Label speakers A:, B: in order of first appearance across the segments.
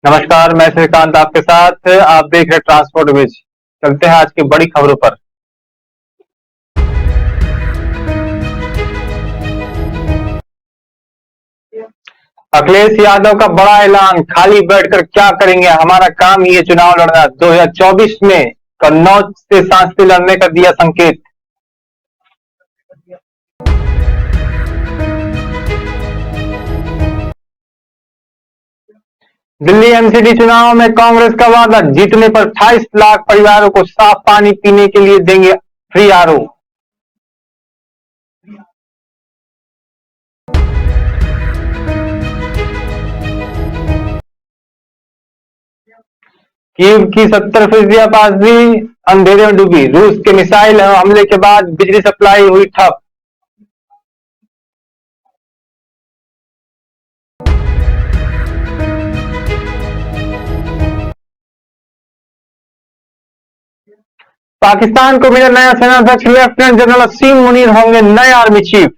A: नमस्कार, मैं श्रीकांत आपके साथ। आप देख रहे ट्रांसपोर्ट विज। चलते हैं आज की बड़ी खबरों पर। अखिलेश यादव का बड़ा ऐलान, खाली बैठकर क्या करेंगे, हमारा काम ही है चुनाव लड़ना। 2024 में कन्नौज से सांसद लड़ने का दिया संकेत। दिल्ली एमसीडी चुनाव में कांग्रेस का वादा, जीतने पर 28 लाख परिवारों को साफ पानी पीने के लिए देंगे फ्री आरओ। कीव की 70% आबादी अंधेरे में डूबी। रूस के मिसाइल हमले के बाद बिजली सप्लाई हुई ठप। पाकिस्तान को मिला नया सेनाध्यक्ष, लेफ्टिनेंट जनरल असीम मुनीर होंगे नए आर्मी चीफ।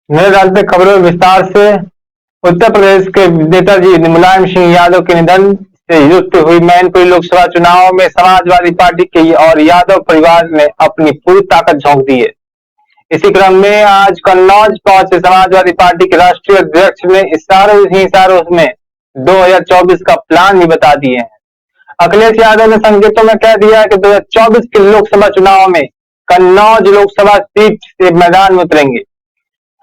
A: नए राजनीतिक खबरों में विस्तार से। उत्तर प्रदेश के नेताजी मुलायम सिंह यादव के निधन से युक्त हुई मैनपुरी लोकसभा चुनाव में समाजवादी पार्टी के और यादव परिवार ने अपनी पूरी ताकत झोंक दी है। इसी क्रम में आज कन्नौज पहुंचे समाजवादी पार्टी के राष्ट्रीय अध्यक्ष ने इशारों में 2024 का प्लान भी बता दिए हैं। अखिलेश यादव ने संकेतों में कह दिया है कि 2024 के लोकसभा चुनाव में कन्नौज लोकसभा सीट से मैदान में उतरेंगे।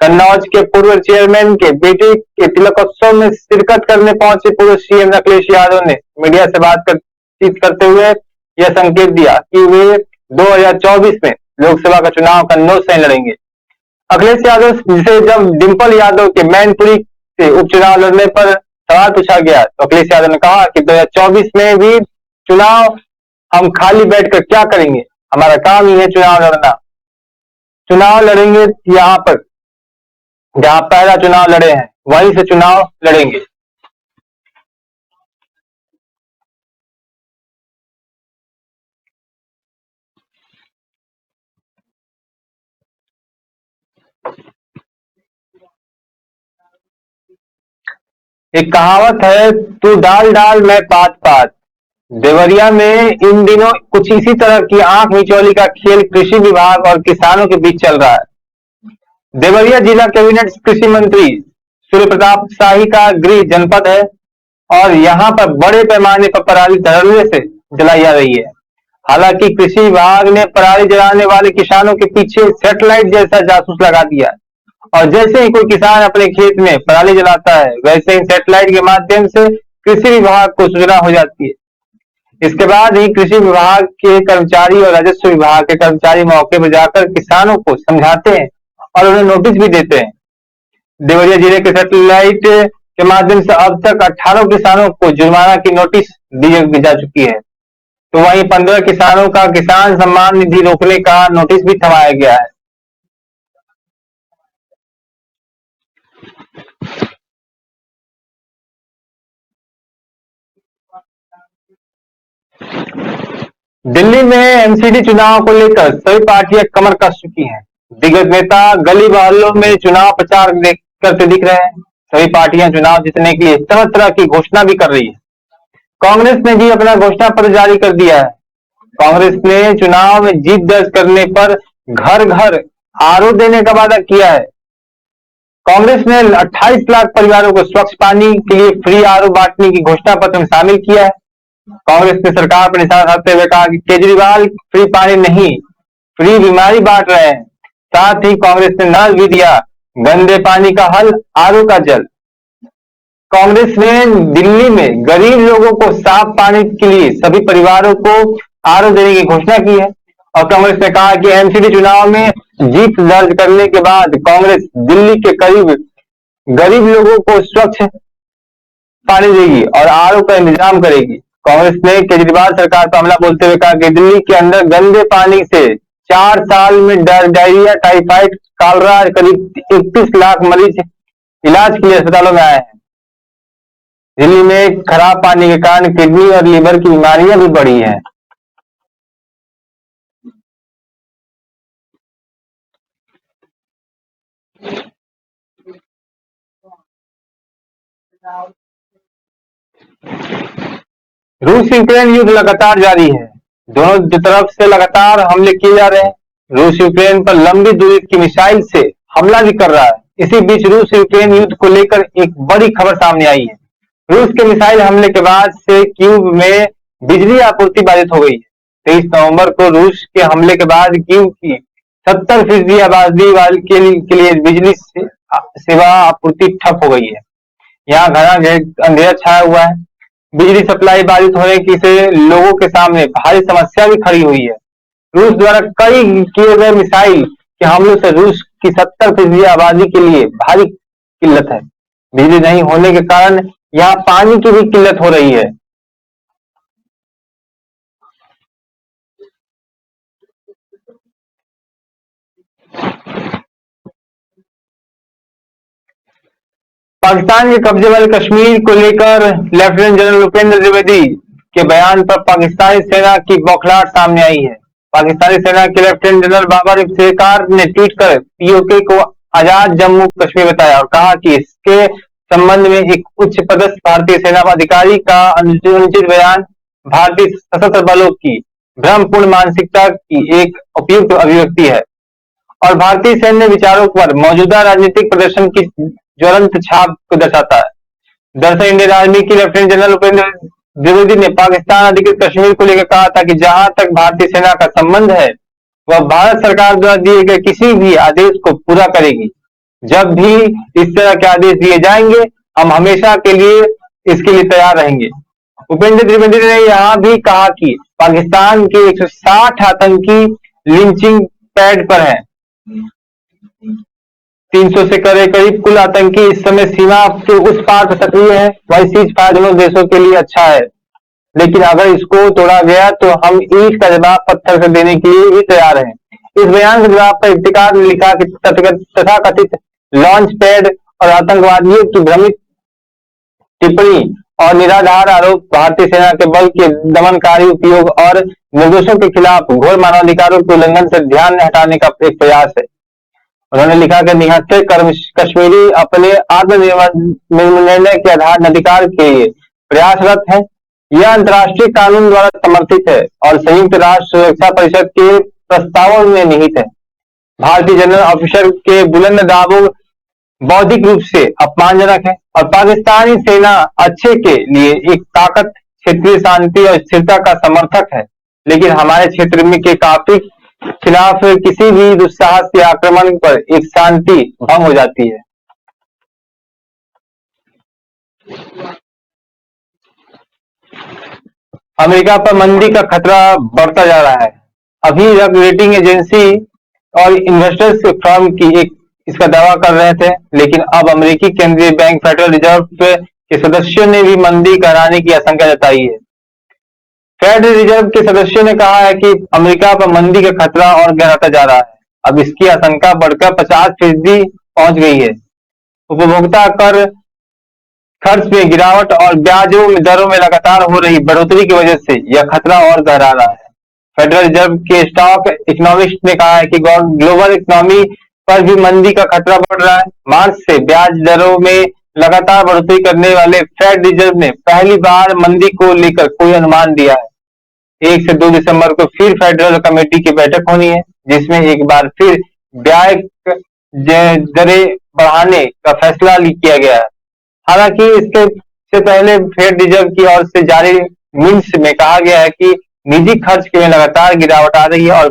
A: कन्नौज के पूर्व चेयरमैन के बेटे के तिलकोत्सव में शिरकत करने पहुंचे पूर्व सीएम अखिलेश यादव ने मीडिया से बातचीत करते हुए यह संकेत दिया कि वे 2024 में लोकसभा का चुनाव कन्नौज से लड़ेंगे। अखिलेश यादव से जब डिंपल यादव के मैनपुरी से उपचुनाव लड़ने पर सवाल पूछा गया तो अखिलेश यादव ने कहा कि 2024 में भी चुनाव हम खाली बैठकर क्या करेंगे, हमारा काम ही है चुनाव लड़ना। चुनाव लड़ेंगे यहाँ पर जहां पहला चुनाव लड़े हैं वहीं से चुनाव लड़ेंगे। एक कहावत है, तू डाल डाल मैं पात पात। देवरिया में इन दिनों कुछ इसी तरह की आंख मिचौली का खेल कृषि विभाग और किसानों के बीच चल रहा है। देवरिया जिला कैबिनेट कृषि मंत्री सूर्य प्रताप शाही का गृह जनपद है और यहाँ पर बड़े पैमाने पर पराली धड़ल्ले से जलाई जा रही है। हालांकि कृषि विभाग ने पराली जलाने वाले किसानों के पीछे सैटेलाइट जैसा जासूस लगा दिया और जैसे ही कोई किसान अपने खेत में पराली जलाता है वैसे ही सैटेलाइट के माध्यम से कृषि विभाग को सूचना हो जाती है। इसके बाद ही कृषि विभाग के कर्मचारी और राजस्व विभाग के कर्मचारी मौके पर जाकर किसानों को समझाते हैं और उन्हें नोटिस भी देते हैं। देवरिया जिले के सैटेलाइट के माध्यम से अब तक 18 किसानों को जुर्माना की नोटिस दी जा चुकी है, तो वहीं 15 किसानों का किसान सम्मान निधि रोकने का नोटिस भी थमाया गया है। दिल्ली में एमसीडी चुनाव को लेकर सभी पार्टियां कमर कस चुकी हैं। दिग्गज नेता गली मोहल्लों में चुनाव प्रचार करते दिख रहे हैं। सभी पार्टियां चुनाव जीतने के लिए तरह तरह की घोषणा भी कर रही है। कांग्रेस ने भी अपना घोषणा पत्र जारी कर दिया है। कांग्रेस ने चुनाव में जीत दर्ज करने पर घर घर आरओ देने का वादा किया है। कांग्रेस ने 28 लाख परिवारों को स्वच्छ पानी के लिए फ्री आरओ बांटने की घोषणा पत्र में शामिल किया है। कांग्रेस ने सरकार पर निशाना साधते हुए कहा कि केजरीवाल फ्री पानी नहीं, फ्री बीमारी बांट रहे हैं। साथ ही कांग्रेस ने नाज भी दिया, गंदे पानी का हल आरओ का जल। कांग्रेस ने दिल्ली में गरीब लोगों को साफ पानी के लिए सभी परिवारों को आरओ देने की घोषणा की है और कांग्रेस ने कहा कि एमसीडी चुनाव में जीत दर्ज करने के बाद कांग्रेस दिल्ली के करीब गरीब लोगों को स्वच्छ पानी देगी और आरओ का इंतजाम करेगी। कांग्रेस ने केजरीवाल सरकार पर हमला बोलते हुए कहा कि दिल्ली के अंदर गंदे पानी से 4 साल में डायरिया, टाइफाइड, कॉलरा करीब 31 लाख मरीज इलाज के लिए अस्पतालों में आए हैं। दिल्ली में खराब पानी के कारण किडनी और लीवर की बीमारियां भी बढ़ी हैं। रूस यूक्रेन युद्ध लगातार जारी है। दोनों तरफ से लगातार हमले किए जा रहे हैं। रूस यूक्रेन पर लंबी दूरी की मिसाइल से हमला भी कर रहा है। इसी बीच रूस यूक्रेन युद्ध को लेकर एक बड़ी खबर सामने आई है। रूस के मिसाइल हमले के बाद से कीव में बिजली आपूर्ति बाधित हो गई है। 23 नवंबर को रूस के हमले के बाद कीव की 70% आबादी वाले के लिए बिजली सेवा आपूर्ति ठप हो गई है। यहाँ घना अंधेरा छाया हुआ है। बिजली सप्लाई बाधित होने की से लोगों के सामने भारी समस्या भी खड़ी हुई है। रूस द्वारा कई किए गए मिसाइल के हमलों से रूस की 70% आबादी के लिए भारी किल्लत है। बिजली नहीं होने के कारण यहाँ पानी की भी किल्लत हो रही है। पाकिस्तान के कब्जे वाले कश्मीर को लेकर लेफ्टिनेंट जनरल उपेंद्र द्विवेदी के बयान पर पाकिस्तानी सेना की बौखलाहट सामने आई है। पाकिस्तानी सेना के लेफ्टिनेंट जनरल बाबर इफ्तिकार ने ट्वीट कर पीओके को आजाद जम्मू कश्मीर बताया और कहा कि इसके संबंध में एक उच्च पदस्थ भारतीय सेना अधिकारी का अनुचित बयान भारतीय सशस्त्र बलों की भ्रमपूर्ण मानसिकता की एक उपयुक्त अभिव्यक्ति है और भारतीय सैन्य विचारों पर मौजूदा राजनीतिक प्रदर्शन की ज्वलंत छाप को दर्शाता है। दरअसल इंडियन आर्मी की लेफ्टिनेंट जनरल उपेंद्र द्विवेदी ने पाकिस्तान अधिकृत कश्मीर को लेकर कहा था कि जहां तक भारतीय सेना का संबंध है वह भारत सरकार द्वारा दिए गए किसी भी आदेश को पूरा करेगी। जब भी इस तरह के आदेश दिए जाएंगे हम हमेशा के लिए इसके लिए तैयार रहेंगे। उपेंद्र द्विवेदी ने यहां भी कहा कि पाकिस्तान के 160 आतंकी लिंचिंग पैड पर हैं। 300 से करीब कुल आतंकी इस समय सीमा के उस पार पर सक्रिय है। वही सीज फायर दोनों देशों के लिए अच्छा है, लेकिन अगर इसको तोड़ा गया तो हम ईंट का जवाब पत्थर से देने के लिए भी तैयार हैं। इस बयान के जवाब पर इफ्तिकार ने लिखा कि तथाकथित लॉन्च पैड और आतंकवादियों की भ्रमित टिप्पणी और निराधार आरोप भारतीय सेना के बल के दमनकारी उपयोग और निर्देशों के खिलाफ घोर मानवाधिकारों के उल्लंघन से ध्यान हटाने का एक प्रयास है। उन्होंने लिखा कि निहत्थे कश्मीरी अपने आत्मनिर्णय के आधार अधिकार के लिए प्रयासरत है। यह अंतर्राष्ट्रीय कानून द्वारा समर्थित है और संयुक्त राष्ट्र सुरक्षा परिषद के प्रस्तावों में निहित है। भारतीय जनरल ऑफिसर के बुलंद दावों बौद्धिक रूप से अपमानजनक है और पाकिस्तानी सेना अच्छे के लिए एक ताकत, क्षेत्रीय शांति और स्थिरता का समर्थक है, लेकिन हमारे क्षेत्र में के काफी खिलाफ किसी भी दुस्साहस या आक्रमण पर एक शांति भंग हो जाती है। अमेरिका पर मंदी का खतरा बढ़ता जा रहा है। अभी तक रेटिंग एजेंसी और इन्वेस्टर्स फर्म की एक इसका दावा कर रहे थे, लेकिन अब अमेरिकी केंद्रीय बैंक फेडरल रिजर्व के सदस्यों ने भी मंदी कराने की आशंका जताई है। फेडरल रिजर्व के सदस्यों ने कहा है कि अमेरिका पर मंदी का खतरा और गहराता जा रहा है। अब इसकी आशंका बढ़कर 50% पहुंच गई है। उपभोक्ता कर खर्च में गिरावट और ब्याजों में दरों में लगातार हो रही बढ़ोतरी की वजह से यह खतरा और गहरा रहा है। फेडरल रिजर्व के स्टॉक इकोनॉमिस्ट ने कहा है कि ग्लोबल इकोनॉमी पर भी मंदी का खतरा बढ़ रहा है। मार्च से ब्याज दरों में लगातार बढ़ोतरी करने वाले फेड रिजर्व ने पहली बार मंदी को लेकर कोई अनुमान दिया है। 1 से 2 दिसंबर को फिर फेडरल कमेटी की बैठक होनी है, जिसमें एक बार फिर ब्याज दरें बढ़ाने का फैसला किया गया है। हालांकि इसके से पहले फेड रिजर्व की ओर से जारी मिन्ट्स में कहा गया है कि निजी खर्च में लगातार गिरावट आ रही है और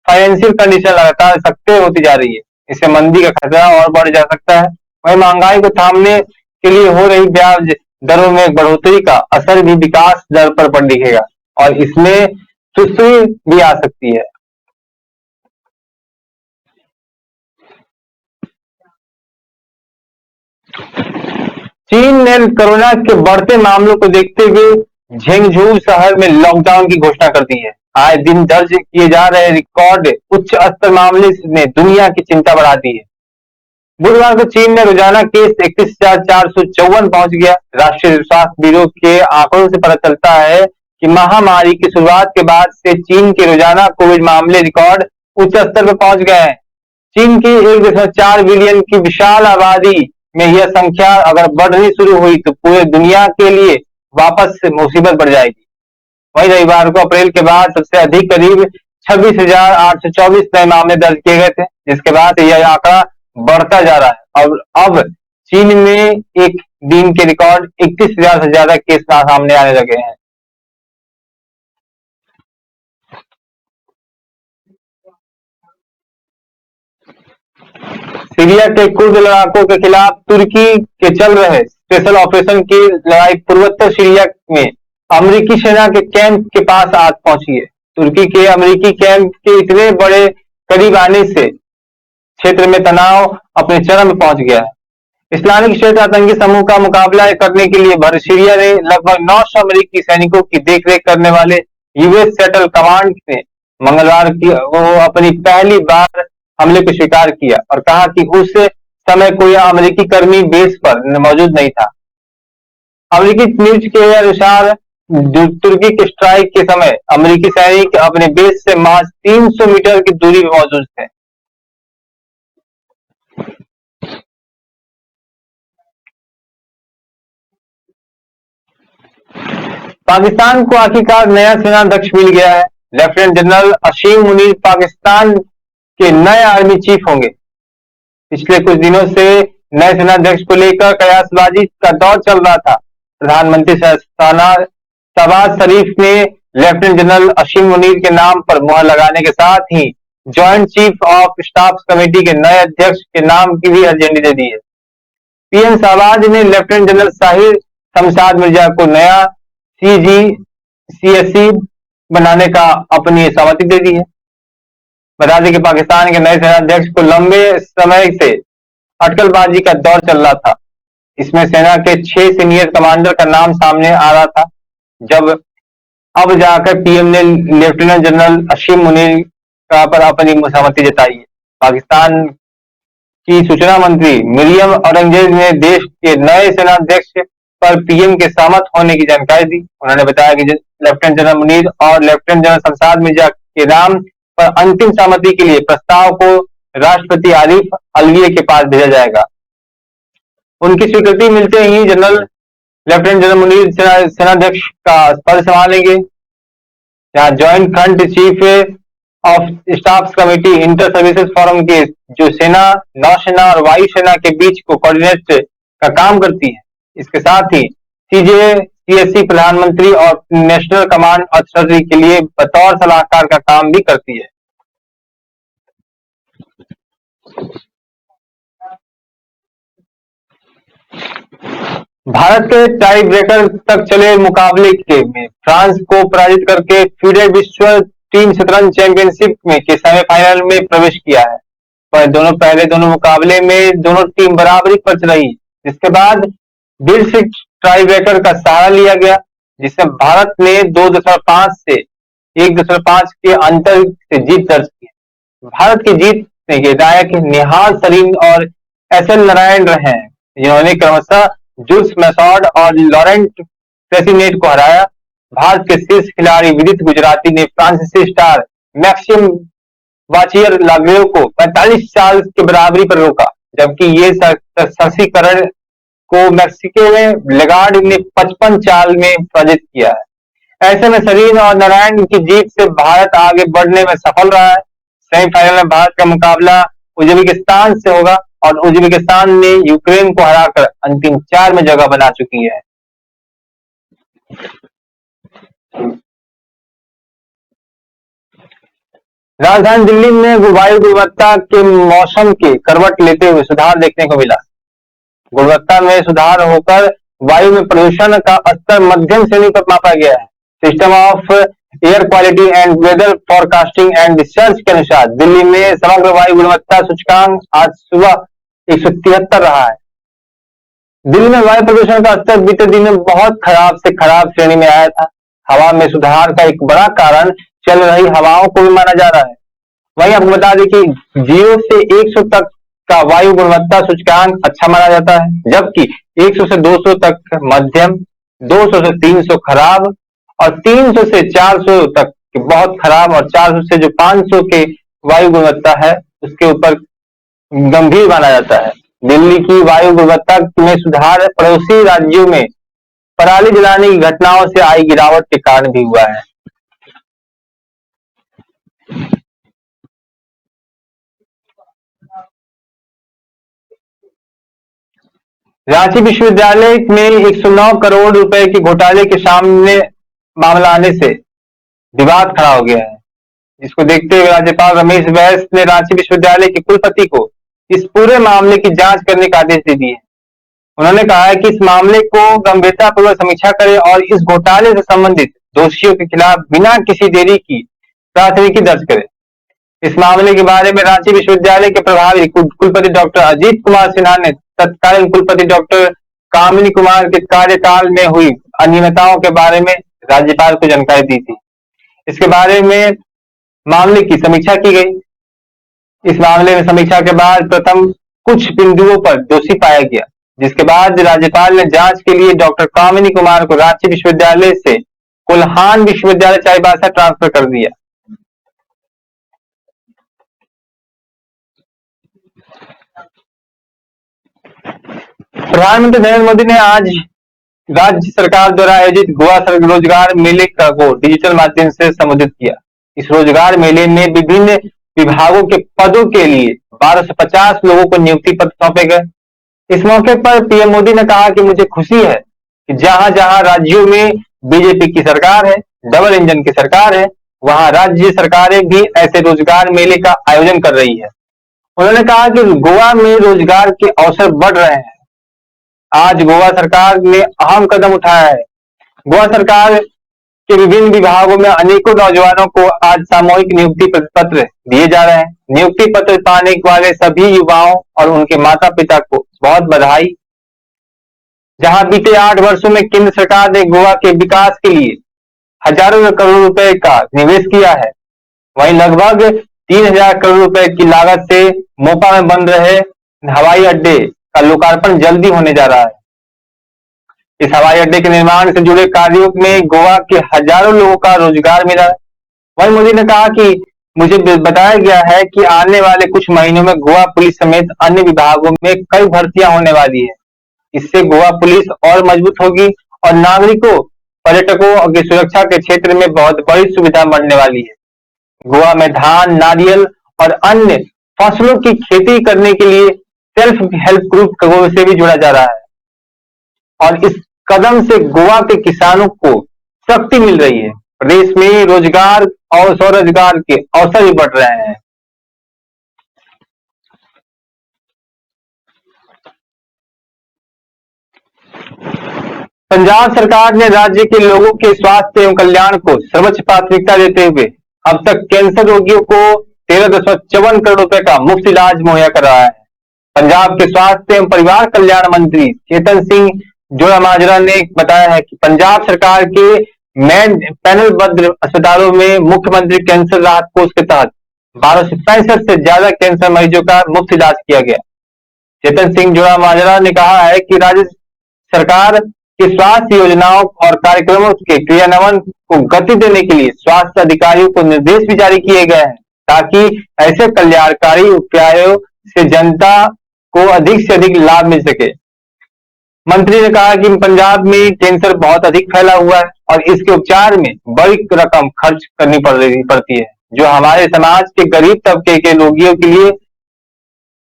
A: फाइनेंशियल कंडीशन लगातार सख्त होती जा रही है। इससे मंदी का खतरा और बढ़ जा सकता है। वहीं महंगाई को थामने के लिए हो रही ब्याज दरों में बढ़ोतरी का असर भी विकास दर पर दिखेगा और इसमें सुस्ती भी आ सकती है। चीन ने कोरोना के बढ़ते मामलों को देखते हुए झेंगझू शहर में लॉकडाउन की घोषणा कर दी है। आए दिन दर्ज किए जा रहे रिकॉर्ड उच्च स्तर मामले ने दुनिया की चिंता बढ़ा दी है। बुधवार को चीन में रोजाना केस 31,454 पहुंच गया। राष्ट्रीय स्वास्थ्य ब्यूरो के आंकड़ों से पता चलता है कि महामारी की शुरुआत के बाद से चीन के रोजाना कोविड मामले रिकॉर्ड उच्च स्तर पर पहुंच गए हैं। चीन की 1.4 बिलियन की विशाल आबादी में यह संख्या अगर बढ़नी शुरू हुई तो पूरे दुनिया के लिए वापस से मुसीबत बढ़ जाएगी। वहीं रविवार को अप्रैल के बाद सबसे अधिक करीब 26,824 नए मामले दर्ज किए गए थे, जिसके बाद यह आंकड़ा बढ़ता जा रहा है और अब चीन में एक दिन के रिकॉर्ड 31,000 से ज्यादा केस सामने आने लगे हैं। सीरिया के कुर्द लड़ाकों के खिलाफ तुर्की के चल रहे स्पेशल ऑपरेशन की लड़ाई पूर्वोत्तर सीरिया में अमेरिकी सेना के कैंप के पास आज पहुंची है। तुर्की के अमेरिकी कैंप के इतने बड़े करीब आने से क्षेत्र में तनाव अपने चरम पर पहुंच गया है। इस्लामिक स्टेट आतंकी समूह का मुकाबला करने के लिए भर सीरिया ने लगभग 900 अमेरिकी सैनिकों की देखरेख करने वाले यूएस सेटल कमांड ने मंगलवार की वो अपनी पहली बार हमले को स्वीकार किया और कहा कि उस समय कोई अमेरिकी कर्मी बेस पर मौजूद नहीं था। अमेरिकी न्यूज के अनुसार तुर्की के स्ट्राइक के समय अमेरिकी सैनिक अपने बेस से महज 300 मीटर की दूरी पर मौजूद थे। पाकिस्तान को आखिरकार नया सेनाध्यक्ष मिल गया है। लेफ्टिनेंट जनरल असीम मुनीर पाकिस्तान के नए आर्मी चीफ होंगे। पिछले कुछ दिनों से नए सेनाध्यक्ष को लेकर कयासबाजी का दौर चल रहा था। प्रधानमंत्री शहबाज शरीफ ने लेफ्टिनेंट जनरल असीम मुनीर के नाम पर मुहर लगाने के साथ ही joint chief of staff committee के नए अध्यक्ष के नाम की भी अर्जेंटी दे दी है। पीएम शहबाज ने लेफ्टिनेंट जनरल साहिर शमशाद मिर्जा को नया CGCSE बनाने का अपनी सहमति दे दी है। बता दें कि पाकिस्तान के नए सेनाध्यक्ष को लंबे समय से अटकलबाजी का दौर चल रहा था। इसमें सेना के 6 सीनियर कमांडर का नाम सामने आ रहा था, जब अब जाकर पीएम ने लेफ्टिनेंट जनरल असीम मुनीर पर अपनी सहमति जताई है। पाकिस्तान की सूचना मंत्री मरियम औरंगजेब ने देश के नए सेनाध्यक्ष पर पीएम के सहमत होने की जानकारी दी। उन्होंने बताया कि लेफ्टिनेंट जनरल मुनीर और लेफ्टिनेंट जनरल शमशाद मिर्जा के नाम पर अंतिम सहमति के लिए प्रस्ताव को राष्ट्रपति आरिफ अलवी के पास भेजा जाएगा। उनकी स्वीकृति मिलते ही लेफ्टिनेंट जनरल मुनीर सेनाध्यक्ष का पद संभालेंगे। यहाँ joint front chief of staff committee inter services forum के जो सेना, नौसेना और वायुसेना के बीच को कोऑर्डिनेट का काम करती है। इसके साथ ही CGCSE प्रधानमंत्री और नेशनल कमांड अथॉरिटी के लिए बतौर सलाहकार का काम भी करती है। भारत के टाई ब्रेकर तक चले मुकाबले में फ्रांस को पराजित करके FIDE विश्व टीम शतरंज चैंपियनशिप में के सेमीफाइनल में प्रवेश किया है। पर दोनों मुकाबले में दोनों टीम बराबरी पर रही, जिसके बाद बिल्ड टाई ब्रेकर का सहारा लिया गया, जिसमें भारत ने 2.5 से 1.5 के अंतर से जीत दर्ज की। भारत की जीत में नायक निहाल सरीन और SL नारायण रहे हैं, जिन्होंने क्रमशः जुल्स मैसॉड और लॉरेंट फ्रेसिनेट को हराया। भारत के शीर्ष खिलाड़ी विदित गुजराती ने फ्रांसीसी स्टार मैक्सिम वाचियर लाग्रेव को 45 साल की बराबरी पर रोका, जबकि ये शशिकरण को मैक्सिको में लेगार्ड ने 55 चाल में पराजित किया है। ऐसे में सरीन और नारायण की जीत से भारत आगे बढ़ने में सफल रहा है। सेमीफाइनल में भारत का मुकाबला उज्बेकिस्तान से होगा और उज्बेकिस्तान ने यूक्रेन को हराकर अंतिम 4 में जगह बना चुकी है। राजधानी दिल्ली में वायु गुणवत्ता के मौसम के करवट लेते हुए सुधार देखने को मिला। गुणवत्ता में सुधार होकर वायु में प्रदूषण का स्तर मध्यम श्रेणी पर मापा गया है। System of air quality and weather forecasting and research के अनुसार दिल्ली में समग्र वायु गुणवत्ता सूचकांक आज सुबह 173 रहा है। दिल्ली में वायु प्रदूषण का स्तर बीते दिन में बहुत खराब से खराब श्रेणी में आया था। हवा में सुधार का एक बड़ा कारण चल रही हवाओं को भी माना जा रहा है। वहीं आपको बता दें कि 0 से 100 तक का वायु गुणवत्ता सूचकांक अच्छा माना जाता है, जबकि 100 से 200 तक मध्यम, 200 से 300 खराब और 300 से 400 तक बहुत खराब और 400 से जो 500 के वायु गुणवत्ता है उसके ऊपर गंभीर माना जाता है। दिल्ली की वायु गुणवत्ता में सुधार पड़ोसी राज्यों में पराली जलाने की घटनाओं से आई गिरावट के कारण भी हुआ है। रांची विश्वविद्यालय में 109 करोड़ रुपए के घोटाले के सामने मामला आने से विवाद खड़ा हो गया है, जिसको देखते हुए राज्यपाल रमेश बैस ने रांची विश्वविद्यालय के कुलपति को इस पूरे मामले की जांच करने का आदेश दे दिए। उन्होंने कहा है कि इस मामले को गंभीरतापूर्वक समीक्षा करें और इस घोटाले से संबंधित दोषियों के खिलाफ बिना किसी देरी की प्राथमिकी दर्ज करें। इस मामले के बारे में रांची विश्वविद्यालय के प्रभारी कुलपति डॉक्टर अजीत कुमार सिन्हा ने तत्कालीन कुलपति डॉक्टर कामिनी कुमार के कार्यकाल में हुई अनियमितताओं के बारे में राज्यपाल को जानकारी दी थी। इसके बारे में मामले की समीक्षा की गई। इस मामले में समीक्षा के बाद प्रथम कुछ बिंदुओं पर दोषी पाया गया, जिसके बाद राज्यपाल ने जांच के लिए डॉक्टर कामिनी कुमार को रांची विश्वविद्यालय से कोल्हान विश्वविद्यालय चाईबासा ट्रांसफर कर दिया। प्रधानमंत्री नरेंद्र मोदी ने आज राज्य सरकार द्वारा आयोजित गोवा रोजगार मेले को डिजिटल माध्यम से संबोधित किया। इस रोजगार मेले में विभिन्न विभागों के पदों के लिए 1250 लोगों को नियुक्ति पत्र सौंपे गए। इस मौके पर पीएम मोदी ने कहा कि मुझे खुशी है कि जहां जहां राज्यों में बीजेपी की सरकार है, डबल इंजन की सरकार है, वहां राज्य सरकारें भी ऐसे रोजगार मेले का आयोजन कर रही है। उन्होंने कहा कि गोवा में रोजगार के अवसर बढ़ रहे हैं। आज गोवा सरकार ने अहम कदम उठाया है। गोवा सरकार के विभिन्न विभागों में अनेकों नौजवानों को आज सामूहिक नियुक्ति पत्र दिए जा रहे हैं। नियुक्ति पत्र पाने वाले सभी युवाओं और उनके माता पिता को बहुत बधाई। जहां बीते 8 वर्षों में केंद्र सरकार ने गोवा के विकास के लिए हजारों करोड़ रुपए का निवेश किया है, वहीं लगभग 3000 करोड़ रुपए की लागत से मोपा में बन रहे हवाई अड्डे का लोकार्पण जल्दी होने जा रहा है। इस हवाई अड्डे के निर्माण से जुड़े कार्यों में गोवा के हजारों लोगों का रोजगार मिला है। वहीं मोदी ने कहा कि मुझे बताया गया है कि आने वाले कुछ महीनों में गोवा पुलिस समेत अन्य विभागों में कई भर्तियां होने वाली है। इससे गोवा पुलिस और मजबूत होगी और नागरिकों, पर्यटकों की सुरक्षा के क्षेत्र में बहुत बड़ी सुविधा बढ़ने वाली है। गोवा में धान, नारियल और अन्य फसलों की खेती करने के लिए सेल्फ हेल्प ग्रुप से भी जुड़ा जा रहा है और इस कदम से गोवा के किसानों को शक्ति मिल रही है। प्रदेश में रोजगार और स्वरोजगार के अवसर भी बढ़ रहे हैं। पंजाब सरकार ने राज्य के लोगों के स्वास्थ्य एवं कल्याण को सर्वोच्च प्राथमिकता देते हुए अब तक कैंसर रोगियों को 13.54 करोड़ रुपए का मुफ्त इलाज मुहैया कराया है। पंजाब के स्वास्थ्य एवं परिवार कल्याण मंत्री चेतन सिंह जोड़ामाजरा ने बताया है कि पंजाब सरकार के पैनलबद्ध अस्पतालों में मुख्यमंत्री कैंसर राहत कोष के तहत 1265 से ज्यादा कैंसर मरीजों का मुफ्त इलाज किया गया। चेतन सिंह जोड़ामाजरा ने कहा है कि राज्य सरकार की स्वास्थ्य योजनाओं और कार्यक्रमों के क्रियान्वयन को गति देने के लिए स्वास्थ्य अधिकारियों को निर्देश भी जारी किए गए हैं, ताकि ऐसे कल्याणकारी उपायों से जनता को अधिक से अधिक लाभ मिल सके। मंत्री ने कहा कि पंजाब में कैंसर बहुत अधिक फैला हुआ है और इसके उपचार में बड़ी रकम खर्च करनी पड़ती है, जो हमारे समाज के गरीब तबके के रोगियों के लिए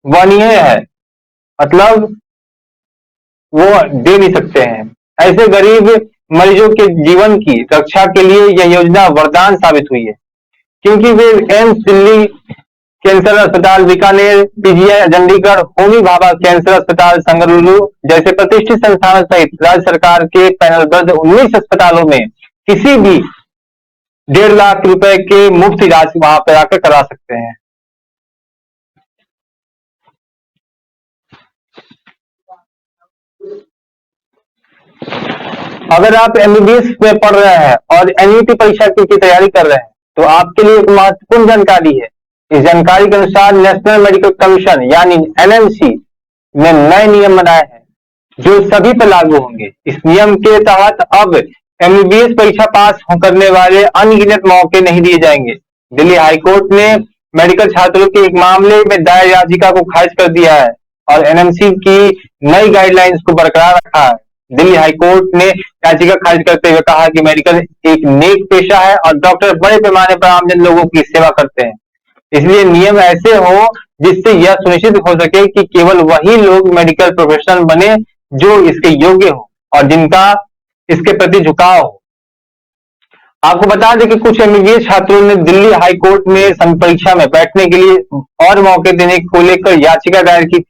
A: वहनीय है, मतलब वो दे नहीं सकते हैं। ऐसे गरीब मरीजों के जीवन की रक्षा के लिए यह योजना वरदान साबित हुई है, क्योंकि वे एम्स दिल्ली कैंसर अस्पताल बीकानेर, पीजीआई चंडीगढ़, होमी भाभा कैंसर अस्पताल संगरुलु जैसे प्रतिष्ठित संस्थानों सहित राज्य सरकार के पैनलबद्ध 19 अस्पतालों में किसी भी 1.5 लाख रुपए के मुफ्त इलाज वहां पर आकर करा सकते हैं। अगर आप एमबीबीएस में पढ़ रहे हैं और एनईटी परीक्षा की तैयारी कर रहे हैं तो आपके लिए एक महत्वपूर्ण जानकारी है इस जानकारी के अनुसार नेशनल मेडिकल कमीशन यानी एनएमसी ने नए नियम बनाए हैं जो सभी पर लागू होंगे। इस नियम के तहत अब एमबीबीएस परीक्षा पास करने वाले अनगिनत मौके नहीं दिए जाएंगे। दिल्ली हाईकोर्ट ने मेडिकल छात्रों के एक मामले में दायर याचिका को खारिज कर दिया है और एनएमसी की नई गाइडलाइंस को बरकरार रखा है। दिल्ली हाईकोर्ट ने याचिका खारिज करते हुए कहा कि मेडिकल एक नेक पेशा है और डॉक्टर बड़े पैमाने पर आमजन लोगों की सेवा करते हैं, इसलिए नियम ऐसे हो जिससे यह सुनिश्चित हो सके कि केवल वही लोग मेडिकल प्रोफेशनल बने जो इसके योग्य हो और जिनका इसके प्रति झुकाव हो। आपको बता दें कि कुछ एमबीबीएस छात्रों ने दिल्ली हाईकोर्ट में परीक्षा में बैठने के लिए और मौके देने को लेकर याचिका दायर की।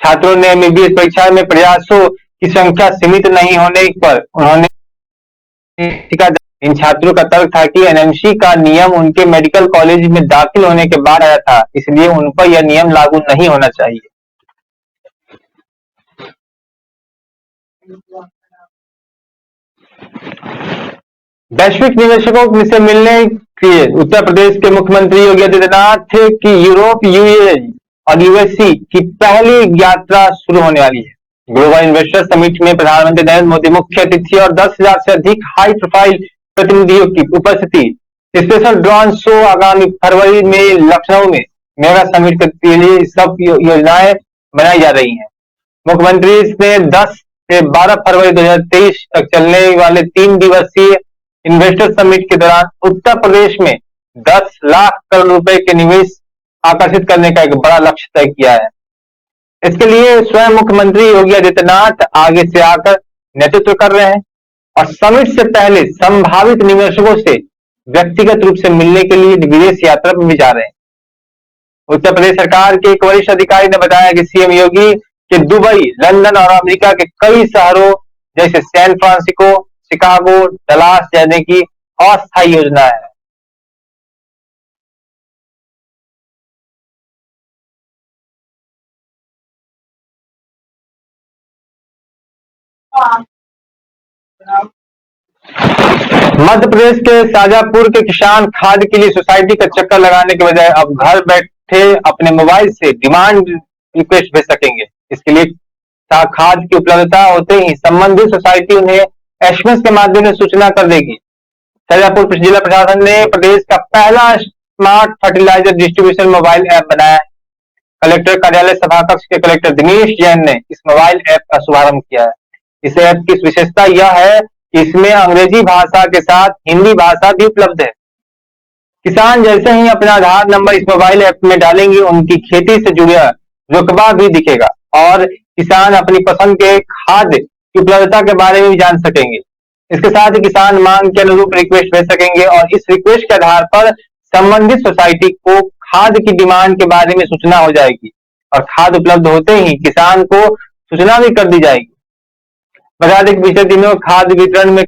A: छात्रों ने एमबीबीएस परीक्षा में प्रयासों की संख्या सीमित नहीं होने पर उन्होंने इन छात्रों का तर्क था कि एनएमसी का नियम उनके मेडिकल कॉलेज में दाखिल होने के बाद आया था, इसलिए उन पर यह नियम लागू नहीं होना चाहिए। वैश्विक निवेशकों से मिलने के उत्तर प्रदेश के मुख्यमंत्री योगी आदित्यनाथ की यूरोप, यूएई और यूएससी की पहली यात्रा शुरू होने वाली है। ग्लोबल इन्वेस्टर समिट में प्रधानमंत्री नरेंद्र मोदी मुख्य अतिथि और 10,000 से अधिक हाई प्रोफाइल प्रतिनिधियों की उपस्थिति। स्पेशल ड्रोन शो आगामी फरवरी में लखनऊ में मेगा समिट के लिए सब योजनाएं बनाई जा रही हैं। मुख्यमंत्री ने 10 से 12 फरवरी 2023 तक चलने वाले 3 दिवसीय इन्वेस्टर समिट के दौरान उत्तर प्रदेश में 10 लाख करोड़ रुपए के निवेश आकर्षित करने का एक बड़ा लक्ष्य तय किया है। इसके लिए स्वयं मुख्यमंत्री योगी आदित्यनाथ आगे से आकर नेतृत्व कर रहे हैं और समिट से पहले संभावित निवेशकों से व्यक्तिगत रूप से मिलने के लिए विदेश यात्रा पर भी जा रहे हैं। उत्तर प्रदेश सरकार के एक वरिष्ठ अधिकारी ने बताया कि सीएम योगी के दुबई, लंदन और अमेरिका के कई शहरों जैसे सैन फ्रांसिस्को, शिकागो, डलास जाने की अस्थायी योजना है। मध्य प्रदेश के शाजापुर के किसान खाद के लिए सोसाइटी का चक्कर लगाने के बजाय अब घर बैठे अपने मोबाइल से डिमांड रिक्वेस्ट भेज सकेंगे। इसके लिए खाद की उपलब्धता होते ही संबंधित सोसाइटी उन्हें एसएमएस के माध्यम से सूचना कर देगी। शाजापुर जिला प्रशासन ने प्रदेश का पहला smart fertiliser distribution mobile app बनाया है। कलेक्टर कार्यालय सभाकक्ष के कलेक्टर दिनेश जैन ने इस मोबाइल ऐप का शुभारंभ किया है। इस ऐप की विशेषता यह है कि इसमें अंग्रेजी भाषा के साथ हिंदी भाषा भी उपलब्ध है। किसान जैसे ही अपना आधार नंबर इस मोबाइल ऐप में डालेंगे, उनकी खेती से जुड़ा रकबा भी दिखेगा और किसान अपनी पसंद के खाद की उपलब्धता के बारे में भी जान सकेंगे। इसके साथ ही किसान मांग के अनुरूप रिक्वेस्ट भेज सकेंगे और इस रिक्वेस्ट के आधार पर संबंधित सोसाइटी को खाद की डिमांड के बारे में सूचना हो जाएगी और खाद उपलब्ध होते ही किसान को सूचना भी कर दी जाएगी। बता दें कि पिछले दिनों खाद वितरण में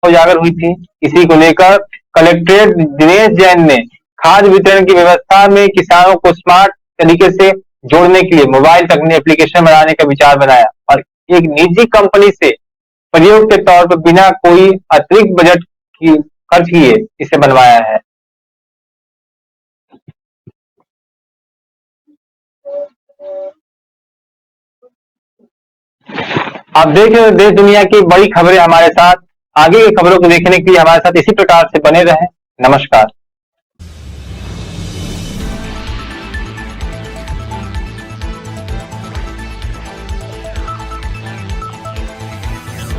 A: उजागर हुई थी। इसी को लेकर कलेक्टर दिनेश जैन ने खाद वितरण की व्यवस्था में किसानों को स्मार्ट तरीके से जोड़ने के लिए मोबाइल तकनीक एप्लीकेशन बनाने का विचार बनाया और एक निजी कंपनी से प्रयोग के तौर पर बिना कोई अतिरिक्त बजट की खर्च किए इसे बनवाया है। आप देख रहे हो देश दुनिया की बड़ी खबरें हमारे साथ। आगे की खबरों को देखने के लिए हमारे साथ इसी प्रकार से बने रहें। नमस्कार।